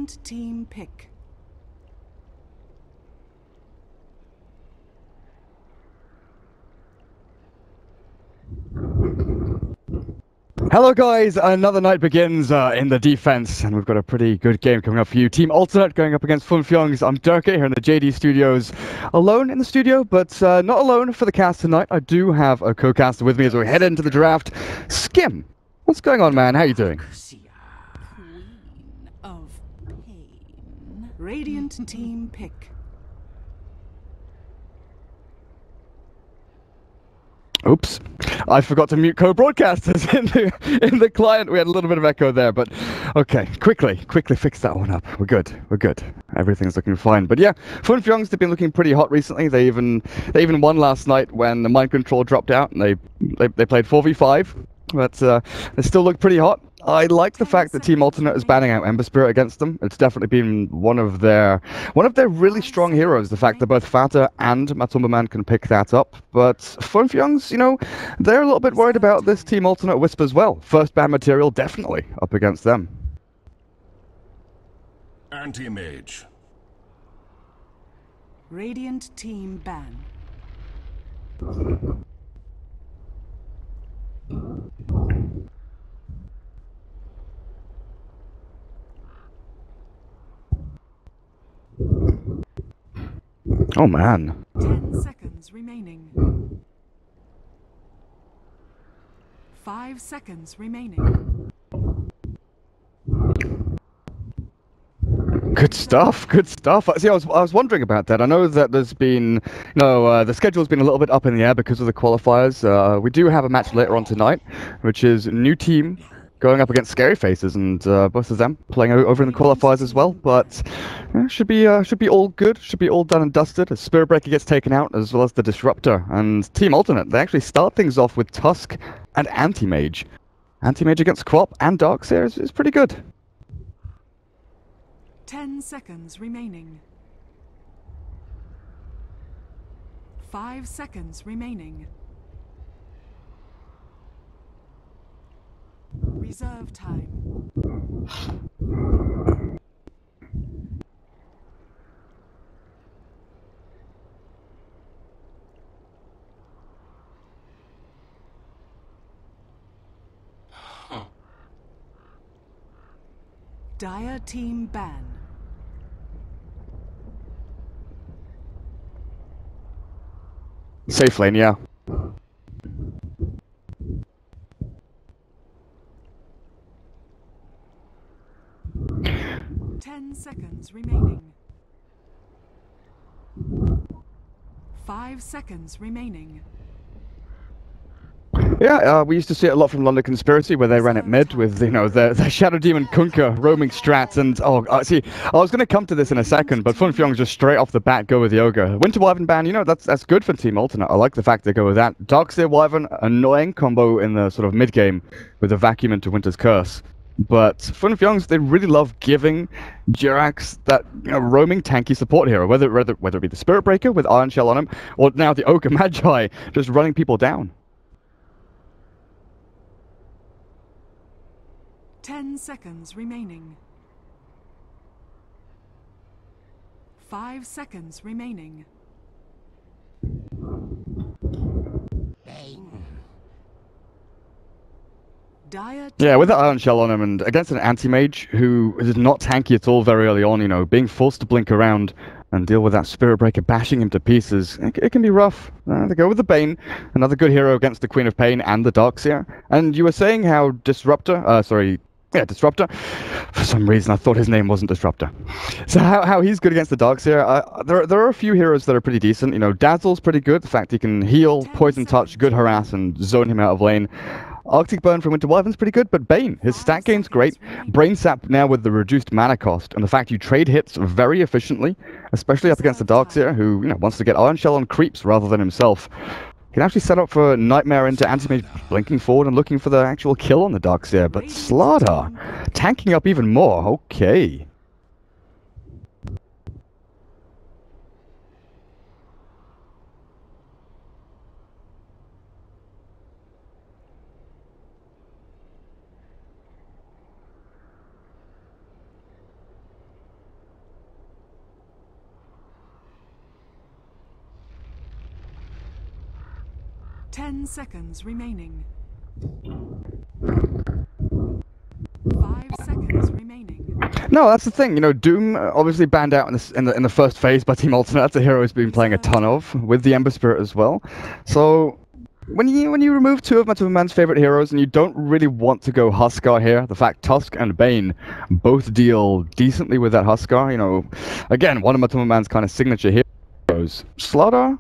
Radiant team pick. Hello guys, another night begins in the defense, and we've got a pretty good game coming up for you. Team Alternate going up against 5JuNGz. I'm Durkee here in the JD Studios, alone in the studio, but not alone for the cast tonight. I do have a co-caster with me as we head into the draft. Skim, what's going on, man? How you doing? Queen of Pain. Radiant team pick. Oops, I forgot to mute co-broadcasters in the client. We had a little bit of echo there, but okay, quickly fix that one up. We're good. Everything's looking fine. But yeah, 5JuNGz, they've been looking pretty hot recently. They even won last night when the mind control dropped out, and they played 4v5. But they still look pretty hot. I like the fact that Team Alternate is banning out Ember Spirit against them. It's definitely been one of their really strong heroes. The fact that both Fata and Matumba Man can pick that up. But 5JuNGz, you know, they're a little bit worried about this Team Alternate Wisp as well. First ban material definitely up against them. Anti-mage. Radiant team ban. Oh man. 10 seconds remaining. 5 seconds remaining. Good stuff. See, I was wondering about that. I know that there's been, you know, the schedule's been a little bit up in the air because of the qualifiers. We do have a match later on tonight, which is a new team going up against Scary Faces, and both of them playing over in the qualifiers as well. But should be all good. Should be all done and dusted. As Spirit Breaker gets taken out, as well as the Disruptor, and Team Alternate. They actually start things off with Tusk and Anti-Mage. Anti-Mage against Quap and Darkseer is pretty good. 10 seconds remaining. 5 seconds remaining. Reserve time. Dire team ban. Safe lane, yeah. Ten seconds remaining. 5 seconds remaining. Yeah, we used to see it a lot from London Conspiracy, where they ran it mid with, you know, the Shadow Demon Kunkka roaming strats, and see, I was going to come to this in a second, but 5JuNGz just straight off the bat go with the Ogre. Winter Wyvern ban, you know, that's good for Team Alternate. I like the fact they go with that. Darkseer Wyvern, annoying combo in the sort of mid game with the Vacuum into Winter's Curse. But 5JuNGz, they really love giving Jirax that, you know, roaming tanky support hero, whether it be the Spirit Breaker with Iron Shell on him, or now the Ogre Magi just running people down. 10 seconds remaining. 5 seconds remaining. Yeah, with the Iron Shell on him, and against an Anti-Mage who is not tanky at all very early on, you know, being forced to blink around and deal with that Spirit Breaker bashing him to pieces, it can be rough. They go with the Bane, another good hero against the Queen of Pain and the Darkseer. And you were saying how Disruptor. For some reason, I thought his name wasn't Disruptor. So how he's good against the Darkseer. There are a few heroes that are pretty decent. You know, Dazzle's pretty good. The fact he can heal, Poison Touch, good harass, and zone him out of lane. Arctic Burn from Winter Wyvern's pretty good, but Bane, his stat game's great. Brain Sap now with the reduced mana cost, and the fact you trade hits very efficiently, especially up against the Darkseer, who, you know, wants to get Iron Shell on creeps rather than himself. Can actually set up for Nightmare into Anti-Mage blinking forward and looking for the actual kill on the Darkseer, but Slardar tanking up even more. Okay. 10 seconds remaining. 5 seconds remaining. No, that's the thing. You know, Doom obviously banned out in the first phase by Team Alternate. That's a hero he's been playing a ton of, with the Ember Spirit as well. So when you remove two of Metal Man's favorite heroes and you don't really want to go Huskar here, the fact Tusk and Bane both deal decently with that Huskar, you know, again, one of Metal Man's kind of signature heroes. Slaughter,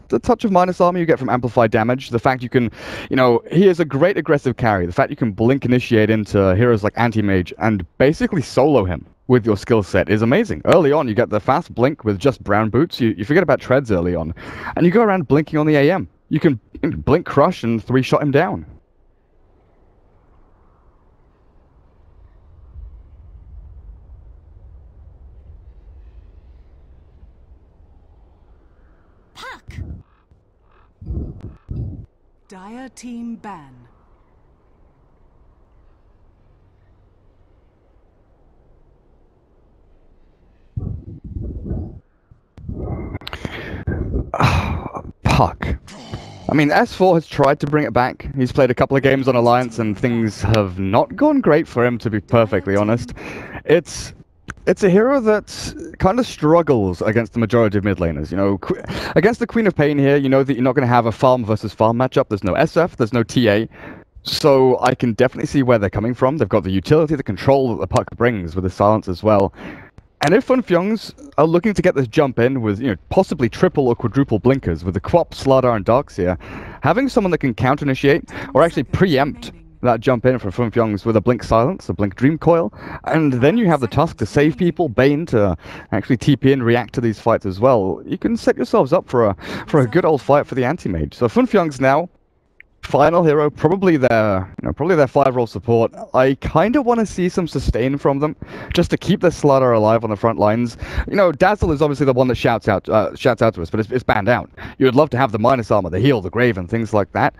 the touch of minus armor you get from amplified damage, the fact you can, you know, he is a great aggressive carry, the fact you can blink initiate into heroes like Anti-Mage and basically solo him with your skill set is amazing. Early on, you get the fast blink with just brown boots, you forget about treads early on, and you go around blinking on the AM. You can blink crush and 3-shot him down. Dire team ban. Puck. I mean, S4 has tried to bring it back. He's played a couple of games on Alliance and things have not gone great for him, to be perfectly honest. It's a hero that kind of struggles against the majority of mid laners. You know, against the Queen of Pain here, you know that you're not going to have a farm versus farm matchup. There's no SF, there's no TA. So I can definitely see where they're coming from. They've got the utility, the control that the Puck brings with the silence as well. And if 5JuNGz are looking to get this jump in with, you know, possibly triple or quadruple blinkers with the Quap, Slardar, and Darkseer, having someone that can counter-initiate or actually preempt that jump in for 5JuNGz with a blink silence, a blink dream coil, and then you have the Tusk to save people, Bane to actually TP and react to these fights as well. You can set yourselves up for a good old fight for the anti-mage. So 5JuNGz now, final hero, probably their 5-role support. I kind of want to see some sustain from them, just to keep the Slaughter alive on the front lines. You know, Dazzle is obviously the one that shouts out to us, but it's banned out. You would love to have the minus armor, the heal, the grave, and things like that.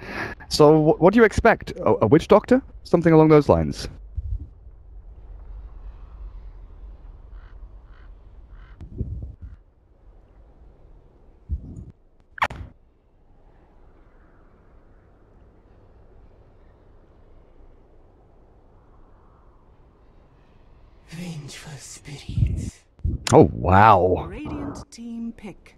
So what do you expect? A witch doctor? Something along those lines. Vengeful spirits. Oh, wow. Radiant team pick.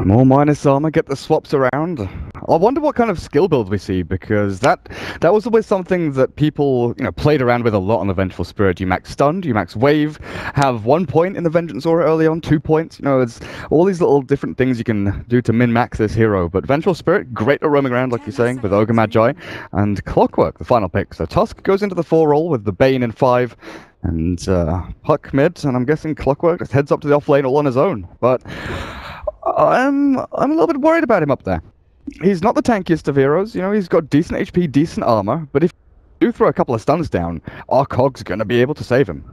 More minus armor, get the swaps around. I wonder what kind of skill build we see, because that was always something that people, you know, played around with a lot on the Vengeful Spirit. You max stunned, you max wave, have 1 point in the Vengeance Aura early on, 2 points. You know, it's all these little different things you can do to min-max this hero. But Vengeful Spirit, great at roaming around, like you're saying, with Ogre Magi, and Clockwork, the final pick. So Tusk goes into the 4-role with the Bane in 5, and Puck mid, and I'm guessing Clockwork just heads up to the off-lane all on his own. But I'm a little bit worried about him up there. He's not the tankiest of heroes, you know, he's got decent HP, decent armor, but if you do throw a couple of stuns down, our Cog's gonna be able to save him.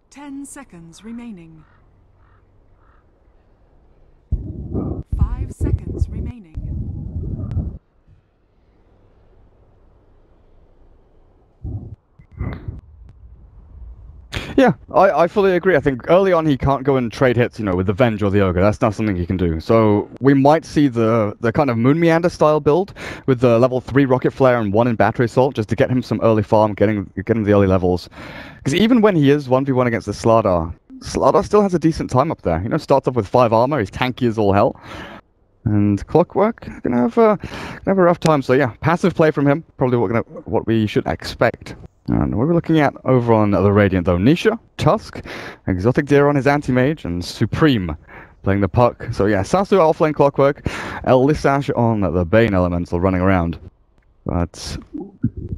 Ten seconds remaining. 5 seconds remaining. Yeah, I fully agree. I think early on he can't go and trade hits, you know, with the Venge or the Ogre. That's not something he can do. So we might see the kind of Moon Meander style build with the level 3 Rocket Flare and 1 in Battery Assault, just to get him some early farm, get him the early levels. Because even when he is 1v1 against the Slardar still has a decent time up there. You know, starts off with 5 armor, he's tanky as all hell. And Clockwork gonna have a rough time. So yeah, passive play from him, probably what we should expect. And what we're looking at over on the Radiant though, Nisha, Tusk, Exotic Deer on his Anti-Mage, and Supreme playing the Puck. So yeah, Sasu offlane Clockwork, El Lissash on the Bane Elemental running around. But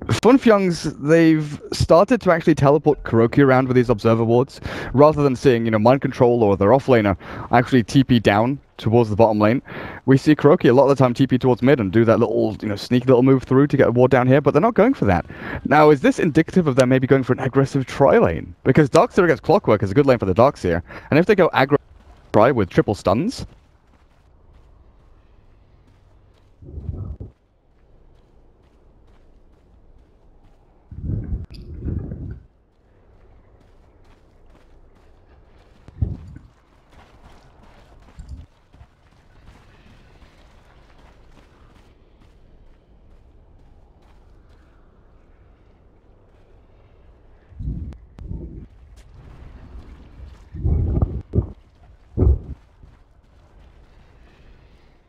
5JuNGz, they've started to actually teleport Kuroki around with these observer wards, rather than seeing, mind control or their offlaner actually TP down towards the bottom lane. We see Kuroki a lot of the time TP towards mid and do that little, sneaky little move through to get a ward down here, but they're not going for that. Now, is this indicative of them maybe going for an aggressive tri lane? Because Darkseer against Clockwork is a good lane for the Darkseer, and if they go aggro tri with triple stuns,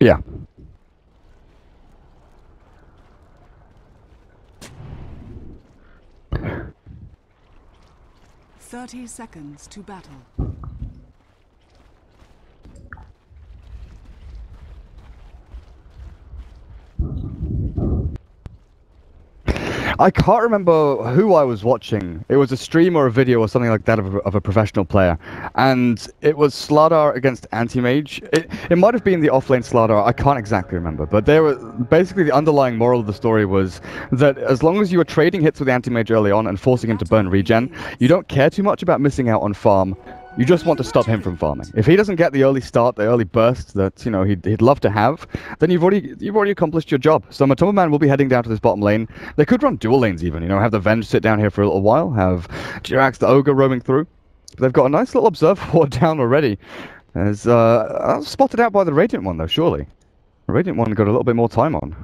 yeah. 30 seconds to battle. I can't remember who I was watching. It was a stream or a video or something like that of a professional player. And it was Slardar against Anti-Mage. It might have been the offlane Slardar, I can't exactly remember. But basically the underlying moral of the story was that as long as you were trading hits with the Anti-Mage early on and forcing him to burn regen, you don't care too much about missing out on farm. You just want to stop him from farming. If he doesn't get the early start, the early burst that he'd love to have, then you've already accomplished your job. So Matoma Man will be heading down to this bottom lane. They could run dual lanes even. Have the Venge sit down here for a little while. Have Jirax the Ogre roaming through. But they've got a nice little observer ward down already. As spotted out by the Radiant one though. Surely, the Radiant one got a little bit more time on.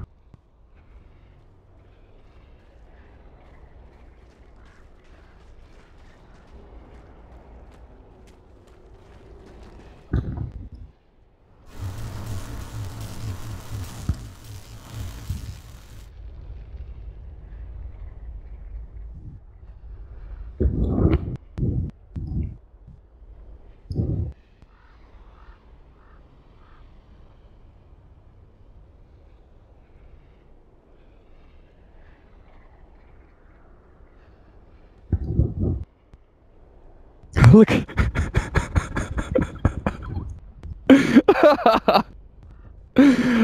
Look.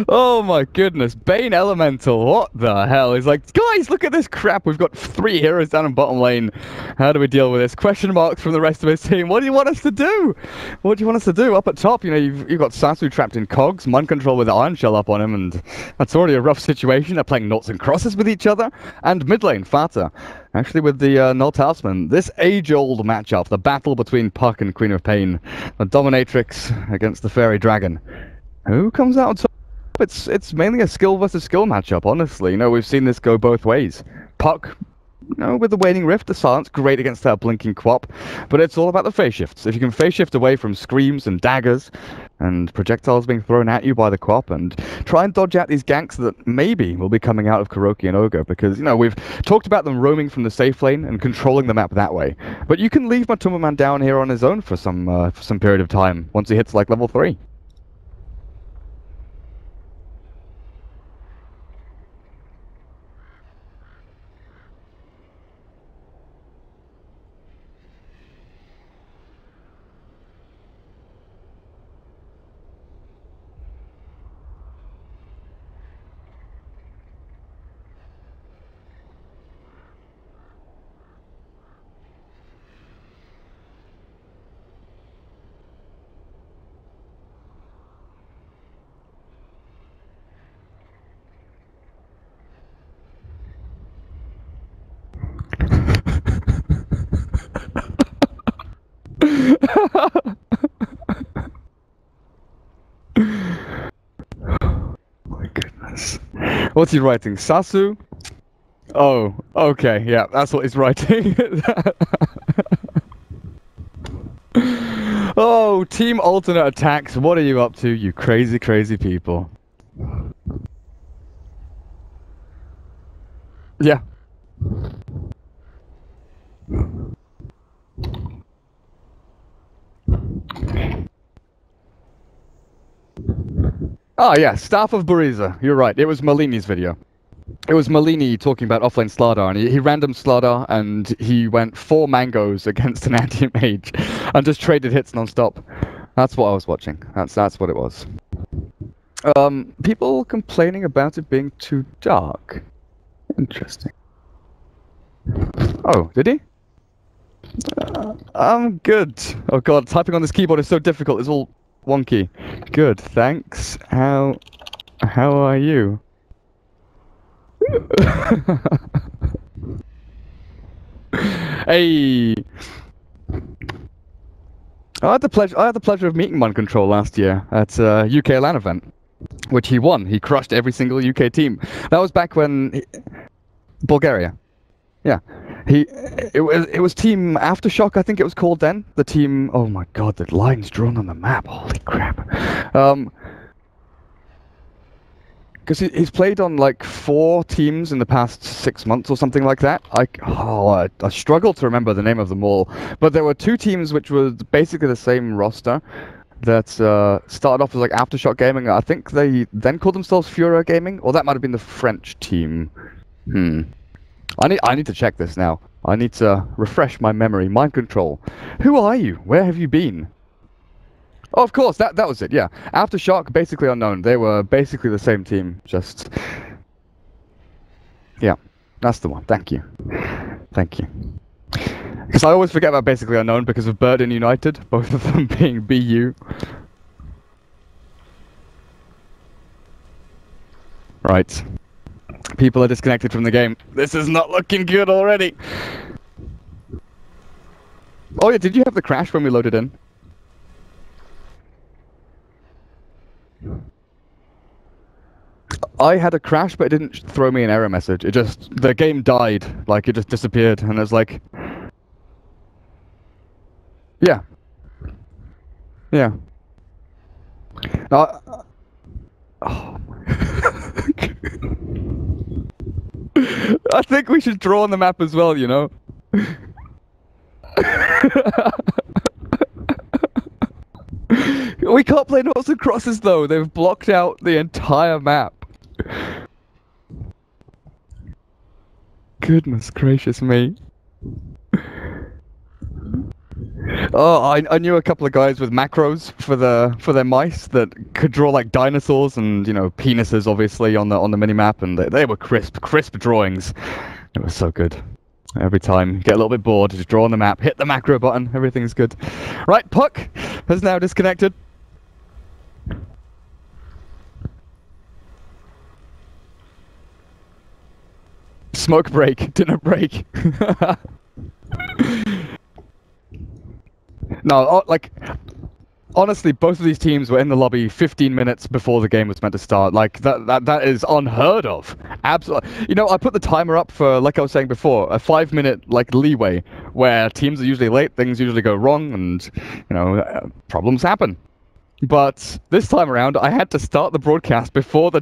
Oh my goodness, Bane Elemental, what the hell? He's like, guys, look at this crap, we've got 3 heroes down in bottom lane. How do we deal with this? Question marks from the rest of his team. What do you want us to do? What do you want us to do? Up at top, you've got Sasu trapped in cogs, mind control with the Iron Shell up on him, and that's already a rough situation. They're playing noughts and crosses with each other. And mid lane, Fata, actually with the Null Talisman. This age-old matchup, the battle between Puck and Queen of Pain, the Dominatrix against the Fairy Dragon. Who comes out on top? It's mainly a skill versus skill matchup, honestly. We've seen this go both ways. Puck, with the Waning Rift, the silence, great against that blinking Quap, but it's all about the phase shifts. If you can phase shift away from screams and daggers and projectiles being thrown at you by the Quap and try and dodge out these ganks that maybe will be coming out of Kuroki and Ogre, because, we've talked about them roaming from the safe lane and controlling the map that way. But you can leave Matoma Man down here on his own for some period of time once he hits like level 3. My goodness. What's he writing? Sasu? Oh, okay, yeah, that's what he's writing. Oh, team alternate attacks. What are you up to, you crazy, crazy people? Yeah. Oh yeah, Staff of Buriza. You're right. It was Malini's video. It was Malini talking about offlane Slardar, and he random Slardar, and he went 4 mangoes against an anti-mage, and just traded hits non-stop. That's what I was watching. That's what it was. People complaining about it being too dark. Interesting. Oh, did he? I'm good. Oh god, typing on this keyboard is so difficult. It's all wonky. Good, thanks. How are you? Hey. I had the pleasure of meeting Mind Control last year at a UK LAN event, which he won. He crushed every single UK team. That was back when Bulgaria. Yeah. It was Team Aftershock, I think it was called then. The team. Oh my god, the lines drawn on the map. Holy crap. Because he's played on like 4 teams in the past 6 months or something like that. I struggle to remember the name of them all. But there were 2 teams which were basically the same roster that started off as like Aftershock Gaming. I think they then called themselves Furor Gaming, or that might have been the French team. I need to check this now. I need to refresh my memory. Mind Control. Who are you? Where have you been? Oh, of course, that was it, yeah. Aftershock, basically unknown. They were basically the same team, just... Yeah, that's the one. Thank you. Thank you. Because I always forget about basically unknown because of Burden United, both of them being BU. Right. People are disconnected from the game. This is not looking good already. Oh yeah, did you have the crash when we loaded in? I had a crash, but it didn't throw me an error message. It just... The game died. Like, it just disappeared, and it was like... Yeah. Yeah. Oh my... I think we should draw on the map as well, you know? We can't play noughts and crosses though, they've blocked out the entire map. Goodness gracious me. Oh, I knew a couple of guys with macros for their mice that could draw like dinosaurs and, you know, penises obviously on the minimap, and they were crisp drawings. It was so good. Every time, get a little bit bored, just draw on the map, hit the macro button, everything's good. Right, Puck has now disconnected. Smoke break, dinner break. No, like, honestly, both of these teams were in the lobby 15 minutes before the game was meant to start. Like, that is unheard of. Absolutely. You know, I put the timer up for, like I was saying before, a 5-minute, like, leeway, where teams are usually late, things usually go wrong, and, you know, problems happen. But this time around, I had to start the broadcast before the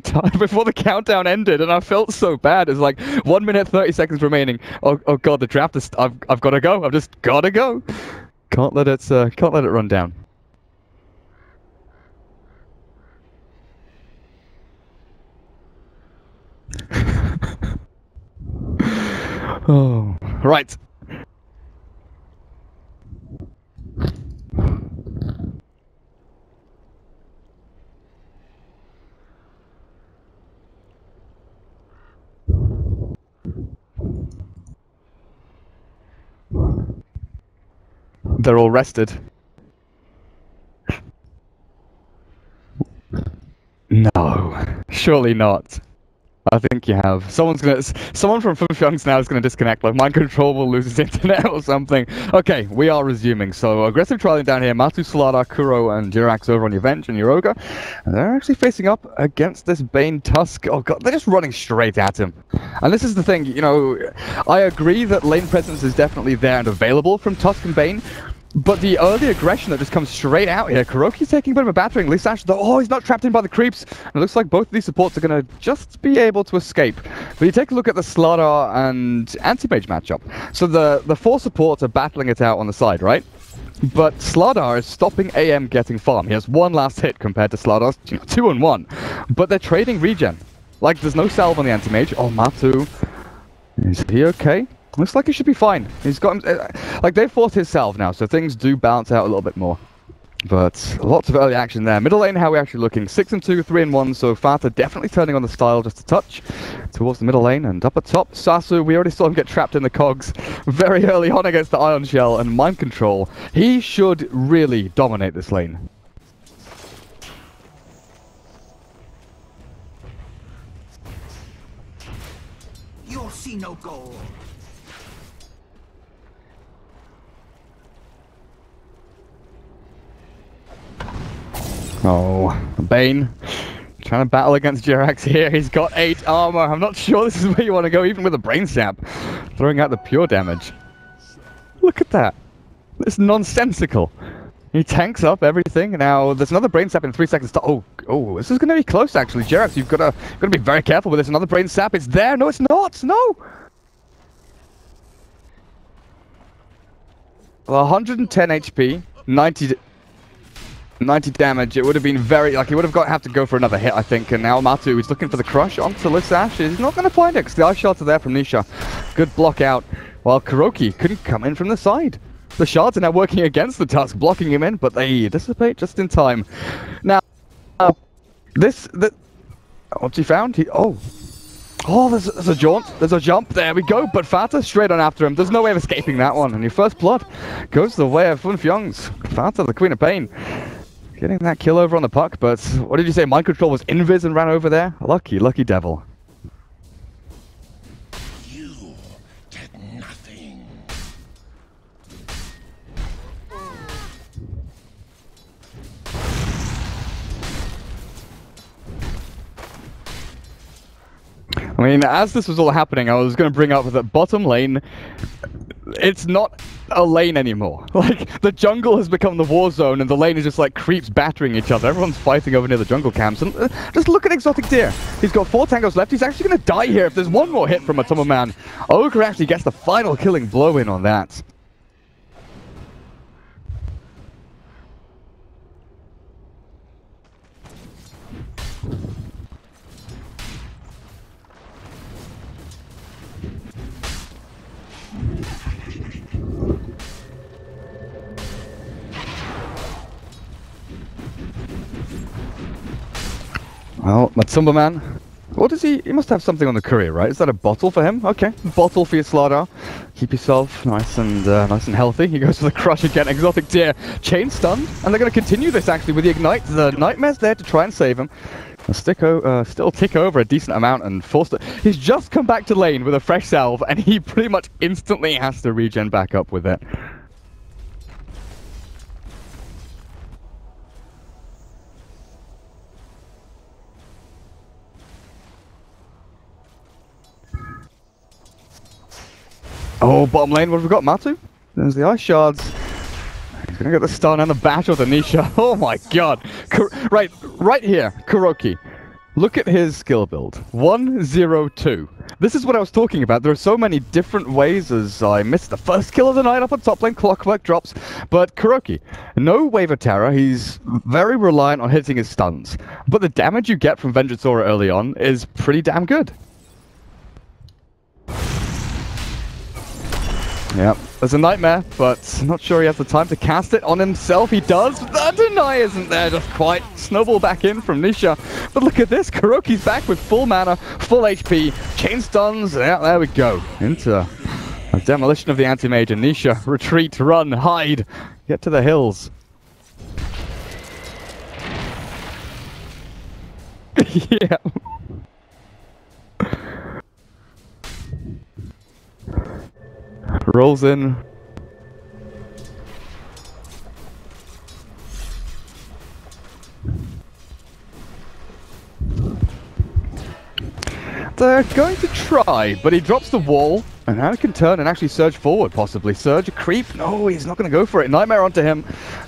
countdown ended, and I felt so bad. It's like 1 minute 30 seconds remaining. Oh god, the draft is. I've got to go. I've just got to go. Can't let it run down. Oh, right. They're all rested. No, surely not. I think you have. Someone from 5JuNGz now is gonna disconnect. Like, Mind Control will lose his internet or something. Okay, we are resuming. So aggressive trialing down here. Matu, Solada, Kuro, and Jirax over on your bench and Yoga. And they're actually facing up against this Bane Tusk. Oh god, they're just running straight at him. And this is the thing, you know, I agree that lane presence is definitely there and available from Tusk and Bane. But the early aggression that just comes straight out here, Kuroki's taking a bit of a battering. Lisash, though, oh, he's not trapped in by the creeps. And it looks like both of these supports are going to just be able to escape. But you take a look at the Slardar and Anti-Mage matchup. So the 4 supports are battling it out on the side, right? But Slardar is stopping AM getting farm. He has 1 last hit compared to Slardar's 2-on-1. But they're trading regen. Like, there's no salve on the anti-mage. Oh, Matu. Is he okay? Looks like he should be fine. He's got him... like, they've forced his salve now, so things do balance out a little bit more. But lots of early action there. Middle lane, how are we actually looking? 6 and 2, 3 and 1, so Fata definitely turning on the style just a touch towards the middle lane. And up at top, Sasu, we already saw him get trapped in the cogs very early on against the Ion Shell and Mind Control. He should really dominate this lane. You'll see no goal. Oh, Bane trying to battle against Jerax here. He's got 8 armor. I'm not sure this is where you want to go, even with a brain sap. Throwing out the pure damage. Look at that. It's nonsensical. He tanks up everything. Now, there's another brain sap in 3 seconds. Oh, this is going to be close, actually. Jerax, you've got to be very careful with this. Another brain sap. It's there. No, it's not. No. Well, 110 HP, 90 damage. It would have been very, like, he would have to go for another hit, I think. And now Matu is looking for the crush onto Lissash. He's not going to find it because the ice shards are there from Nisha. Good block out. While Kuroki couldn't come in from the side. The shards are now working against the Tusk, blocking him in, but they dissipate just in time. Now, what's he found? Oh, there's a jaunt. There's a jump. There we go. But Fata straight on after him. There's no way of escaping that one. And your first blood goes the way of 5JuNGz. Fata, the Queen of Pain. Getting that kill over on the puck, but what did you say? Mind Control was invis and ran over there? Lucky devil. You did nothing. I mean, as this was all happening, I was going to bring up that bottom lane, it's not a lane anymore. Like, the jungle has become the war zone, and the lane is just like creeps battering each other. Everyone's fighting over near the jungle camps, and just look at Exotic Deer. He's got 4 tangos left. He's actually going to die here if there's one more hit from a Tumble Man. Ogre actually gets the final killing blow in on that. Well, Matsumba Man, what does he must have something on the courier, right? Is that a bottle for him? Okay, bottle for your slaughter. Keep yourself nice and healthy. He goes for the crush again. Exotic Deer, chain stunned, and they're going to continue this actually with the ignite. The Nightmare's there to try and save him. Still tick over a decent amount and forced it. He's just come back to lane with a fresh salve, and he pretty much instantly has to regen back up with it. Oh, bottom lane, what have we got? Matu? There's the ice shards. He's gonna get the stun and the bash with the Nisha. Oh my god. Right here, Kuroki. Look at his skill build. 1-0-2. This is what I was talking about. There are so many different ways, as I missed the first kill of the night up on top lane. Clockwork drops. But Kuroki, no wave of terror. He's very reliant on hitting his stuns. But the damage you get from Vengeance Aura early on is pretty damn good. Yep, there's a Nightmare, but I'm not sure he has the time to cast it on himself. He does. The deny isn't there just quite. Snowball back in from Nisha. But look at this. Kuroki's back with full mana, full HP, chain stuns. Yeah, there we go. Into a demolition of the anti-mage. And Nisha, retreat, run, hide, get to the hills. Yeah. Rolls in. They're going to try, but he drops the wall, and now he can turn and actually surge forward, possibly. Surge, a creep. No, he's not going to go for it. Nightmare onto him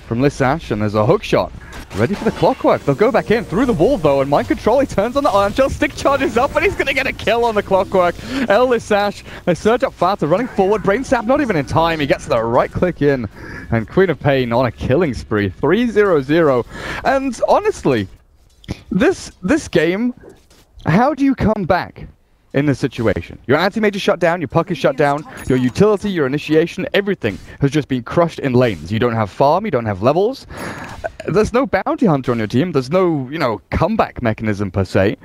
from Lissash, and there's a hook shot. Ready for the clockwork. They'll go back in through the wall, though, and Mind Control, he turns on the Iron Shell, stick charges up, and he's going to get a kill on the clockwork. Lissash, they surge up Fata, running forward. Brain Sap not even in time. He gets the right click in, and Queen of Pain on a killing spree. 3-0-0. And honestly, this game How do you come back in this situation? Your anti-mage is shut down, your puck is shut down, your utility, your initiation, everything has just been crushed in lanes. You don't have farm, you don't have levels. There's no bounty hunter on your team. There's no, you know, comeback mechanism per se.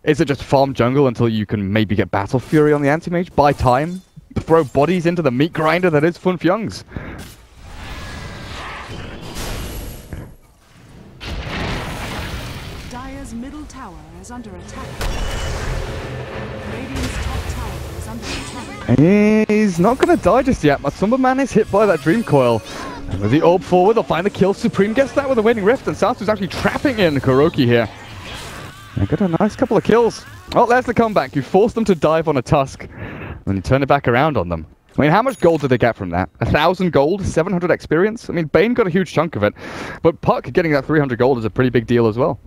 Is it just farm jungle until you can maybe get Battle Fury on the anti-mage, buy time, throw bodies into the meat grinder that is 5JuNGz? Dire's middle tower is under attack. Radiant's top tower is under attack. He's not going to die just yet. Matumba Man is hit by that Dream Coil. And with the orb forward, they'll find the kill. Supreme gets that with a Waning Rift, and Sasu's actually trapping in KuroKy here. They got a nice couple of kills. Oh, there's the comeback. You force them to dive on a Tusk, and you turn it back around on them. I mean, how much gold did they get from that? 1,000 gold, 700 experience? I mean, Bane got a huge chunk of it, but Puck getting that 300 gold is a pretty big deal as well.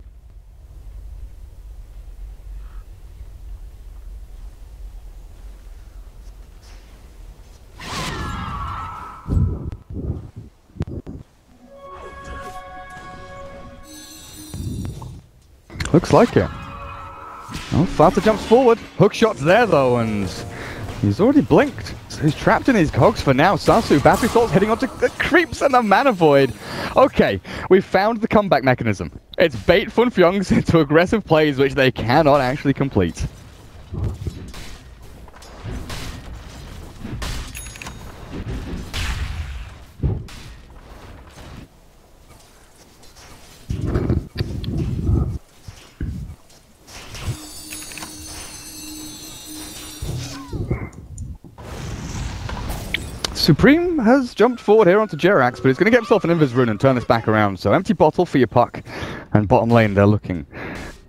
Looks like it. Oh, Fata jumps forward. Hook shot's there though, and he's already blinked. So he's trapped in his cogs for now. Sasu, Battery Salt's heading onto the creeps and the Mana Void. Okay, we've found the comeback mechanism. It's bait 5JuNGz into aggressive plays which they cannot actually complete. Supreme has jumped forward here onto Jerax, but he's going to get himself an Invis Rune and turn this back around. So empty bottle for your Puck. And bottom lane, they're looking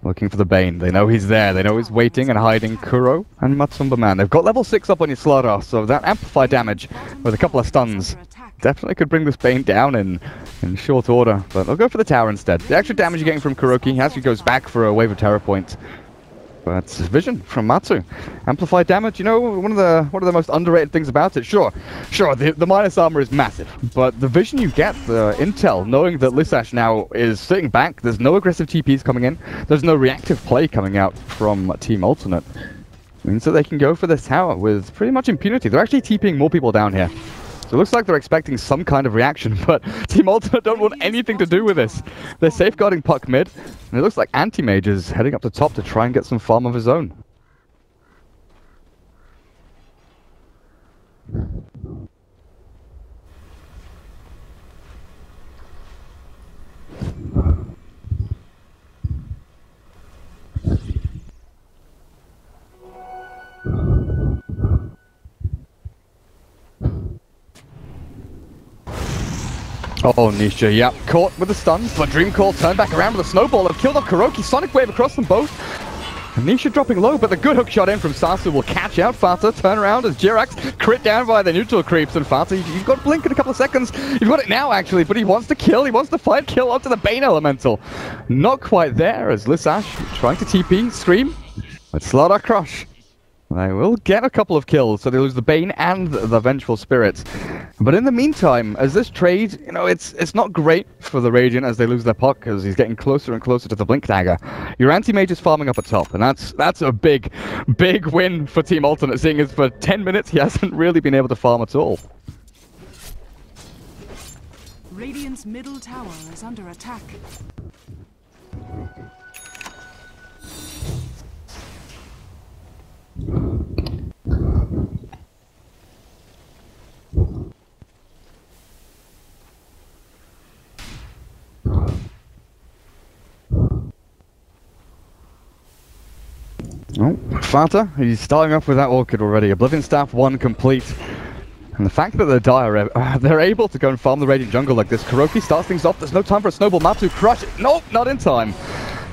for the Bane. They know he's there. They know he's waiting and hiding Kuro and Matumba Man. They've got level 6 up on your Slardar, so that amplified damage with a couple of stuns definitely could bring this Bane down in short order. But I'll go for the tower instead. The extra damage you're getting from KuroKy actually goes back for a wave of Terror Point. But vision from Matsu. Amplified damage, you know, one of the most underrated things about it. Sure, the minus armor is massive, but the vision you get, the intel, knowing that Lissash now is sitting back, there's no aggressive TPs coming in, there's no reactive play coming out from Team Alternate, means that they can go for this tower with pretty much impunity. They're actually TPing more people down here. So it looks like they're expecting some kind of reaction, but Team Alternate don't want anything to do with this. They're safeguarding Puck mid, and it looks like Anti-Mage is heading up the top to try and get some farm of his own. Oh, Nisha, yeah, caught with the stun, but Dream Call turned back around with a snowball and killed off KuroKy. Sonic Wave across them both. And Nisha dropping low, but the good hook shot in from Sasu will catch out Fata. Turn around as Jerax crit down by the neutral creeps, and Fata, you've got Blink in a couple of seconds. You've got it now, actually, but he wants to kill. He wants to fight kill onto the Bane Elemental. Not quite there as Lissash trying to TP, Scream, but Slardar Crush. They will get a couple of kills, so they lose the Bane and the Vengeful Spirits. But in the meantime, as this trade, you know, it's not great for the Radiant as they lose their Puck, as he's getting closer and closer to the Blink Dagger. Your Anti-Mage is farming up at top, and that's a big win for Team Alternate, seeing as for 10 minutes he hasn't really been able to farm at all. Radiant's middle tower is under attack. Oh, Fata, he's starting off with that Orchid already. Oblivion Staff 1 complete. And the fact that they're able to go and farm the Radiant jungle like this. KuroKy starts things off. There's no time for a Snowball. Matsu crush it. Nope, not in time.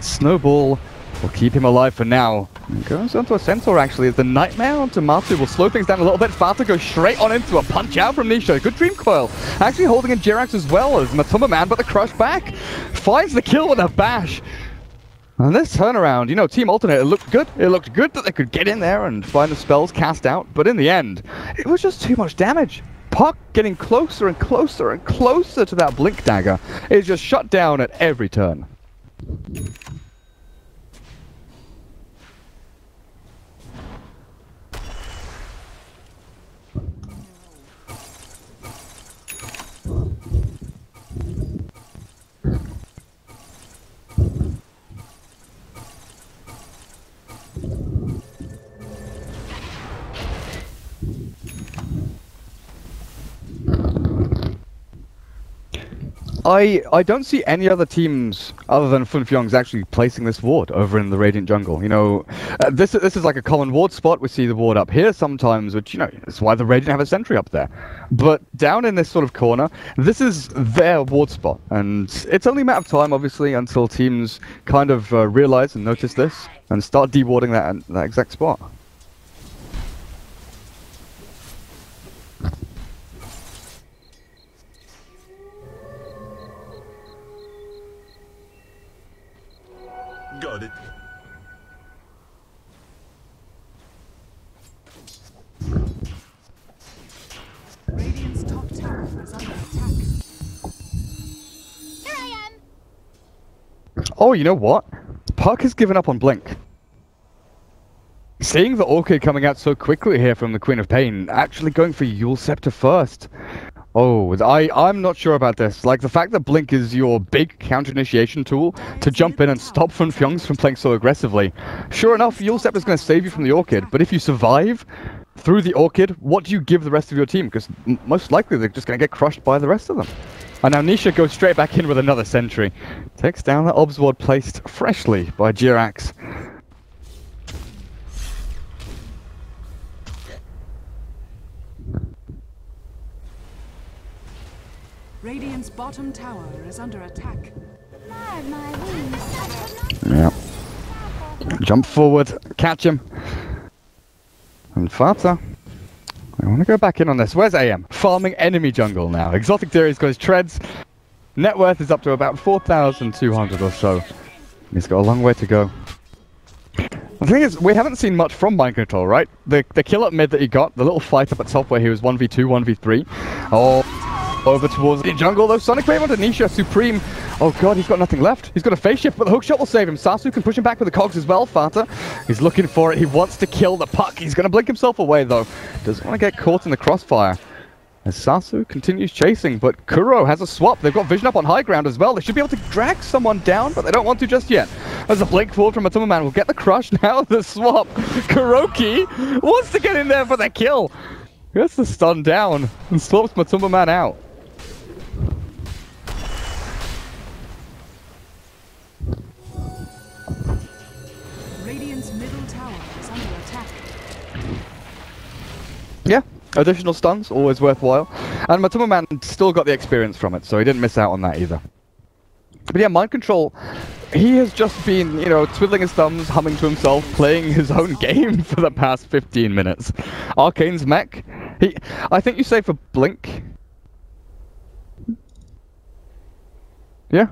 Snowball will keep him alive for now. He goes onto a Centaur actually. The Nightmare onto Matsu will slow things down a little bit. Fata goes straight on into a punch out from Nisha. Good Dream Coil. Actually holding in Jerax as well as Matumba Man, but the crush back. Finds the kill with a bash. And this turnaround, you know, Team Alternate, it looked good. It looked good that they could get in there and find the spells cast out. But in the end, it was just too much damage. Puck getting closer and closer and closer to that Blink Dagger is just shut down at every turn. I don't see any other teams other than 5JuNGz actually placing this ward over in the Radiant jungle. You know, this is like a common ward spot. We see the ward up here sometimes, which, you know, that's why the Radiant have a sentry up there. But down in this sort of corner, this is their ward spot. And it's only a matter of time, obviously, until teams kind of realize and notice this and start dewarding that exact spot. Got it. Radiant's top tower is under attack. Here I am. Oh, you know what? Puck has given up on Blink. Seeing the Orchid coming out so quickly here from the Queen of Pain, actually going for Yule Scepter first. Oh, I'm not sure about this. Like, the fact that Blink is your big counter-initiation tool to jump in and stop 5JuNGz from playing so aggressively. Sure enough, Yule Scepter is going to save you from the Orchid, but if you survive through the Orchid, what do you give the rest of your team? Because most likely they're just going to get crushed by the rest of them. And now Nisha goes straight back in with another sentry. Takes down the Obs ward placed freshly by Jirax. Radiant's bottom tower is under attack. My wings. Yeah. Jump forward, catch him. And Fata. I want to go back in on this. Where's AM? Farming enemy jungle now. Exotic Theory's got his treads. Net worth is up to about 4,200 or so. He's got a long way to go. The thing is, we haven't seen much from Mind Control, right? The kill up mid that he got, the little fight up at top where he was 1v2, 1v3. Oh, over towards the jungle though. Sonic Wave onto Nisha, Supreme. Oh god, he's got nothing left. He's got a face shift, but the hook shot will save him. Sasu can push him back with the cogs as well. Fata, he's looking for it. He wants to kill the Puck. He's going to blink himself away though. Doesn't want to get caught in the crossfire. As Sasu continues chasing, but Kuro has a swap. They've got vision up on high ground as well. They should be able to drag someone down, but they don't want to just yet. As a blink forward from Matuma Man will get the crush. Now the swap. Kuroki wants to get in there for the kill. Gets the stun down and swaps Matuma Man out. Radiant's middle tower is under attack. Yeah. Additional stuns, always worthwhile. And Matuma Man still got the experience from it, so he didn't miss out on that either. But yeah, Mind Control, he has just been, you know, twiddling his thumbs, humming to himself, playing his own game for the past 15 minutes. Arcane's mech, I think you say for Blink. Yeah?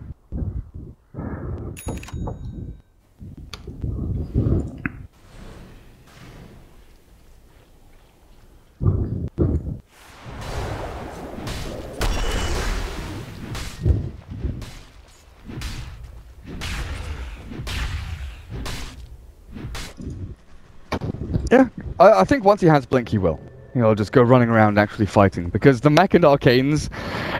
Yeah, I think once he has Blink, he will. He'll just go running around actually fighting, because the mech and Arcanes,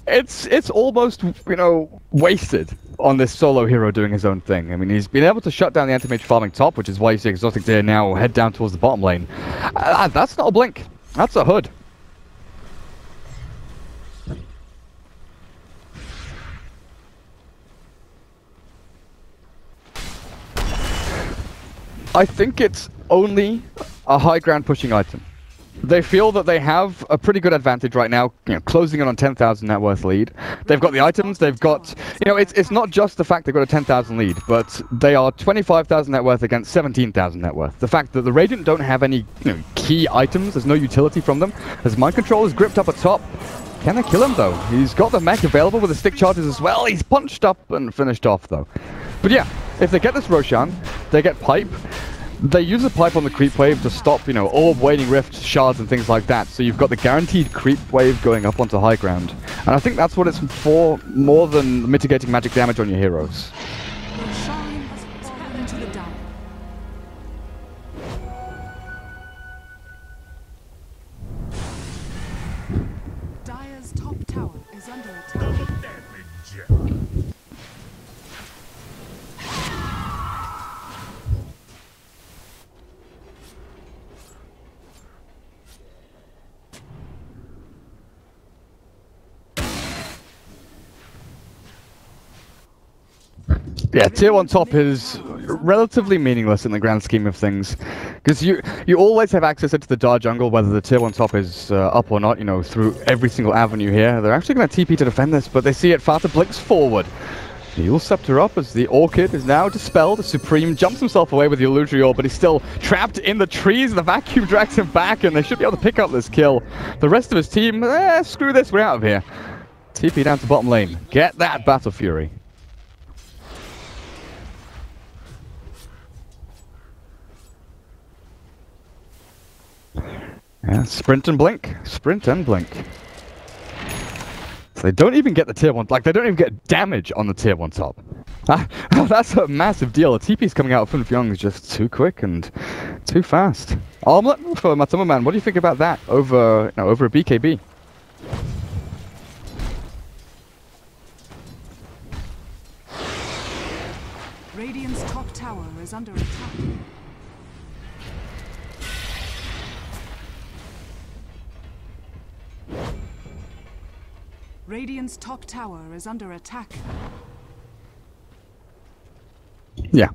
it's almost, you know, wasted on this solo hero doing his own thing. I mean, he's been able to shut down the anti-mage farming top, which is why you see Exotic Deer now head down towards the bottom lane. That's not a Blink, that's a hood. I think it's only a high ground pushing item. They feel that they have a pretty good advantage right now, you know, closing in on 10,000 net worth lead. They've got the items, they've got, you know, it's not just the fact they've got a 10,000 lead, but they are 25,000 net worth against 17,000 net worth. The fact that the Radiant don't have any, you know, key items, there's no utility from them, as Mind Control is gripped up at top. Can they kill him though? He's got the mech available with the stick charges as well. He's punched up and finished off though. But yeah, if they get this Roshan, they get Pipe. They use a Pipe on the creep wave to stop, you know, Orb, Waning Rift, shards and things like that. So you've got the guaranteed creep wave going up onto high ground. And I think that's what it's for, more than mitigating magic damage on your heroes. Your shrine has fallen to the Dire. Dire's top top tower is under attack. Double damage. Yeah, tier 1 top is relatively meaningless in the grand scheme of things. Because you always have access into the Dar jungle, whether the tier 1 top is up or not, you know, through every single avenue here. They're actually going to TP to defend this, but they see it. Fata blinks forward. The Yule Scepter up as the Orchid is now dispelled. The Supreme jumps himself away with the Illusory Orb, but he's still trapped in the trees. The Vacuum drags him back, and they should be able to pick up this kill. The rest of his team, screw this, we're out of here. TP down to bottom lane. Get that Battle Fury. Yeah, sprint and blink. Sprint and blink. So they don't even get the tier 1, like they don't even get damage on the tier 1 top. That's a massive deal. The TP's coming out of 5JuNGz is just too quick and too fast. Armlet for Matuma Man, what do you think about that over, over a BKB? Radiant's top tower is under attack. Radiant's top tower is under attack. Yeah.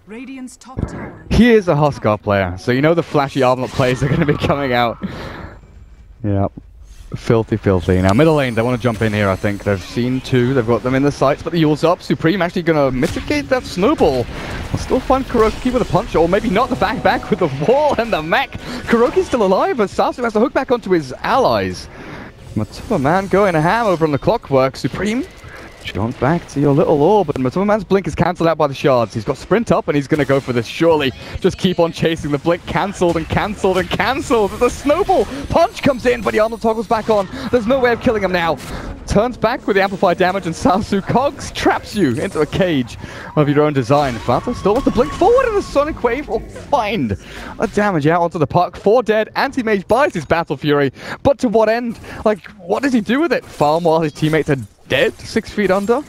Radiant's top tower. He is a Huskar player, so you know the flashy Armlet plays are going to be coming out. Yep. Filthy, filthy. Now, middle lane, they want to jump in here, I think. They've seen two, they've got them in the sights, but the Yule's up. Supreme actually going to mitigate that snowball. I'll still find Kuroki with a punch, or maybe not, the back with the wall and the mech. Kuroki's still alive, as Sasu has to hook back onto his allies. Matuma Man going ham over on the clockwork. Supreme, jump back to your little orb, and Matuma Man's blink is cancelled out by the shards. He's got sprint up, and he's going to go for this, surely. Just keep on chasing the blink, cancelled and cancelled and cancelled. The snowball punch comes in, but the armor toggles back on. There's no way of killing him now. Turns back with the amplified damage, and Sasu Cogs traps you into a cage of your own design. Fata still wants to blink forward, and the Sonic Wave will find a damage out onto the puck. 4 dead, Anti-Mage buys his Battle Fury, but to what end? Like, what does he do with it? Farm while his teammates are dead, 6 feet under?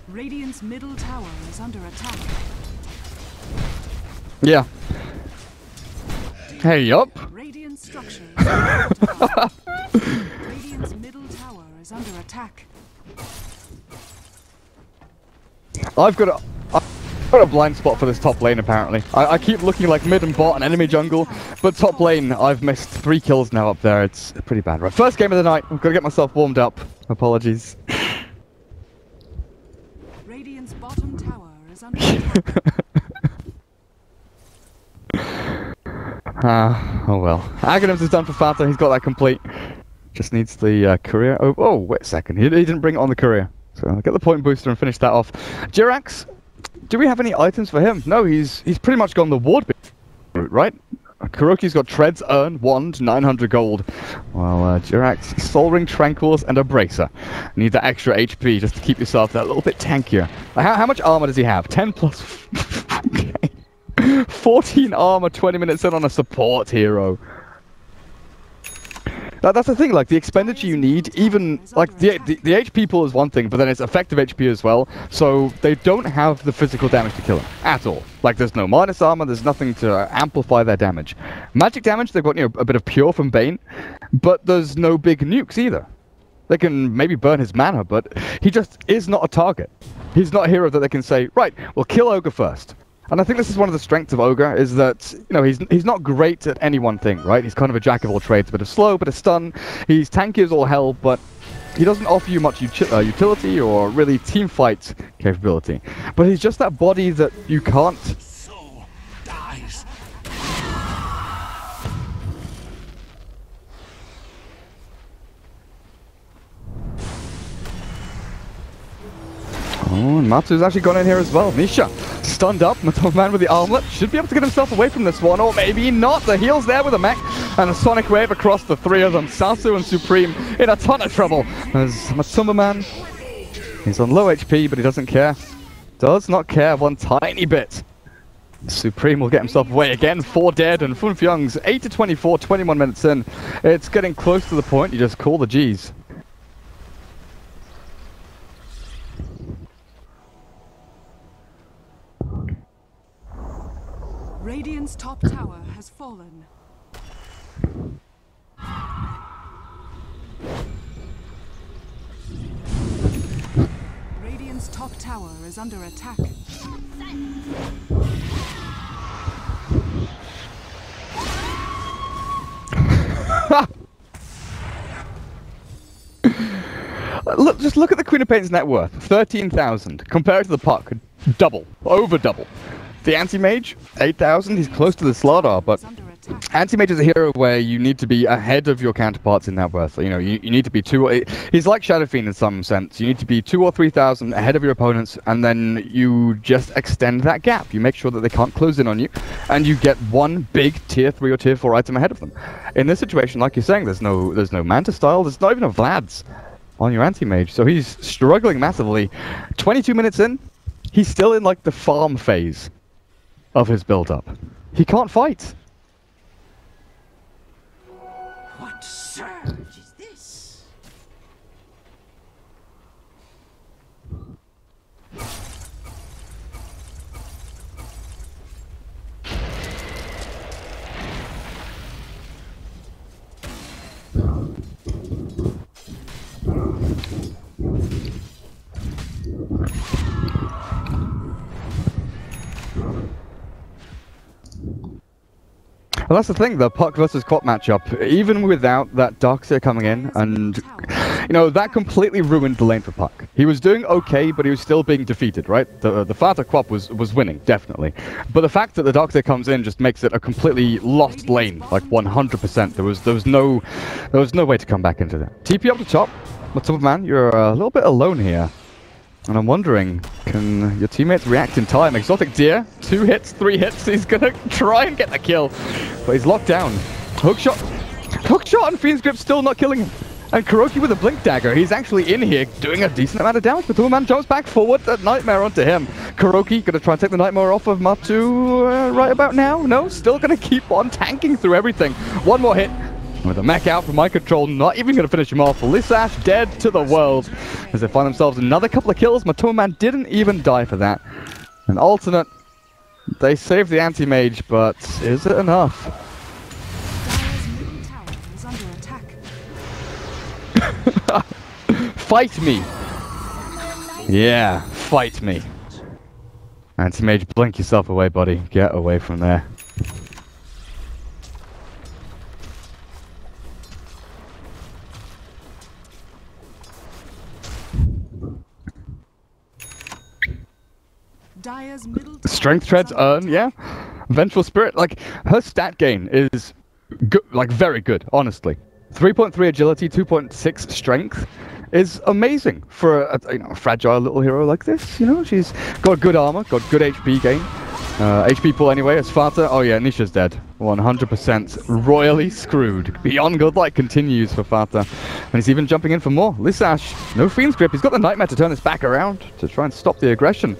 Radiant's middle tower is under attack. Yeah. Hey, up. Radiant structures are under Radiant's middle tower is under attack. I've got a blind spot for this top lane, apparently. I keep looking like mid and bot and enemy jungle, but top lane, I've missed 3 kills now up there. It's pretty bad. Right, first game of the night. I've got to get myself warmed up. Apologies. Radiant's bottom tower is under attack. Oh well. Aghanims is done for Fata. He's got that complete. Just needs the courier. Oh, wait a second. He didn't bring it on the courier. So I'll get the point booster and finish that off. Jirax, do we have any items for him? No, he's pretty much gone the ward route, right? Kuroki's got Treads, Urn, Wand, 900 gold. Well, Jirax, Soul Ring, Tranquils, and a Bracer. Need that extra HP just to keep yourself that little bit tankier. How much armor does he have? 10 plus... Okay. 14 armor 20 minutes in on a support hero. That's the thing, like, the expenditure you need, even, like, the HP pool is one thing, but then it's effective HP as well, so they don't have the physical damage to kill him, at all. Like, there's no minus armor, there's nothing to amplify their damage. Magic damage, they've got, you know, a bit of Pure from Bane, but there's no big nukes either. They can maybe burn his mana, but he just is not a target. He's not a hero that they can say, right, we'll kill Ogre first. And I think this is one of the strengths of Ogre, is that, you know, he's not great at any one thing, right? He's kind of a jack of all trades, a bit of slow, bit of stun. He's tanky as all hell, but he doesn't offer you much utility or really team fight capability. But he's just that body that you can't... Soul dies. Oh, and Matsu's actually gone in here as well. Nisha, stunned up. Matoma Man with the armlet should be able to get himself away from this one, or maybe not. The heal's there with a mech, and a Sonic Wave across the 3 of them. Sasu and Supreme in a ton of trouble, as Matoma Man He's on low HP, but he doesn't care. Does not care one tiny bit. Supreme will get himself away again. 4 dead, and5JuNGz 8 to 24, 21 minutes in. It's getting close to the point. You just call the G's. Radiant's top tower has fallen. Radiant's top tower is under attack. Just look at the Queen of Pain's net worth. 13,000. Compared to the puck, double. Over double. The anti-mage, 8,000. He's close to the Slardar, but anti-mage is a hero where you need to be ahead of your counterparts in net worth. You know, you need to be he's like Shadow Fiend in some sense. You need to be 2,000 or 3,000 ahead of your opponents, and then you just extend that gap. You make sure that they can't close in on you, and you get one big tier 3 or tier 4 item ahead of them. In this situation, like you're saying, there's no Manta style. There's not even a Vlad's on your anti-mage, so he's struggling massively. 22 minutes in, he's still in like the farm phase of his build-up. He can't fight. What surge is this? Well, that's the thing, the puck versus quad matchup, even without that Darkseer coming in, and, you know, that completely ruined the lane for puck. He was doing okay, but he was still being defeated, right? The Fata quad was winning, definitely. But the fact that the Darkseer comes in just makes it a completely lost lane, like 100%. There was no way to come back into that. TP up the top. What's up, man? You're a little bit alone here. And I'm wondering, can your teammates react in time? Exotic Deer, 2 hits, 3 hits. He's gonna try and get the kill, but he's locked down. Hookshot and Fiend's Grip still not killing him. And Kuroki with a Blink Dagger. He's actually in here doing a decent amount of damage. But the man jumps back forward. That Nightmare onto him. Kuroki gonna try and take the Nightmare off of Matu right about now. No, still gonna keep on tanking through everything. One more hit. With a mech out from my control, not even going to finish him off. Lissash dead to the world as they find themselves another couple of kills. Matoman didn't even die for that. An alternate. They saved the anti-mage, but is it enough? Dire's middle tower is under attack. Fight me! Yeah, fight me. Anti-mage, blink yourself away, buddy. Get away from there. Dire's middle tower Strength is treads under earn, attack. yeah. Vengeful Spirit, like, her stat gain is good, like, very good, honestly. 3.3 agility, 2.6 strength is amazing for a fragile little hero like this, you know? She's got good armor, got good HP gain. HP pool anyway, as Fata. Oh yeah, Nisha's dead. 100% royally screwed. Beyond Godlike continues for Fata. And he's even jumping in for more. Lissash, no Fiend's Grip. He's got the Nightmare to turn this back around to try and stop the aggression.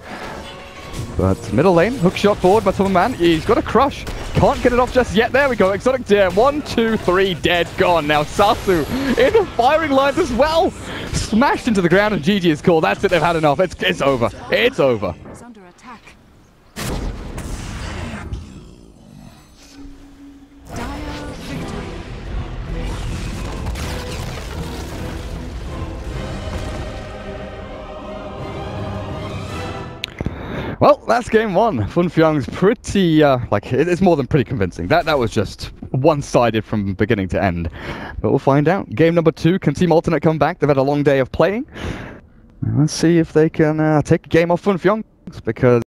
But middle lane, hook shot forward by man. He's got a crush. Can't get it off just yet. There we go. Exotic Deer. 1, 2, 3, dead, gone. Now Sasu in the firing lines as well. Smashed into the ground and GG is called. That's it. They've had enough. It's over. It's over. Is under attack. Dire victory. Well, that's game 1. 5JuNGz pretty, it's more than pretty convincing. That was just one-sided from beginning to end. But we'll find out. Game number 2, can Team Alternate come back? They've had a long day of playing. Let's see if they can take a game off 5JuNGz, because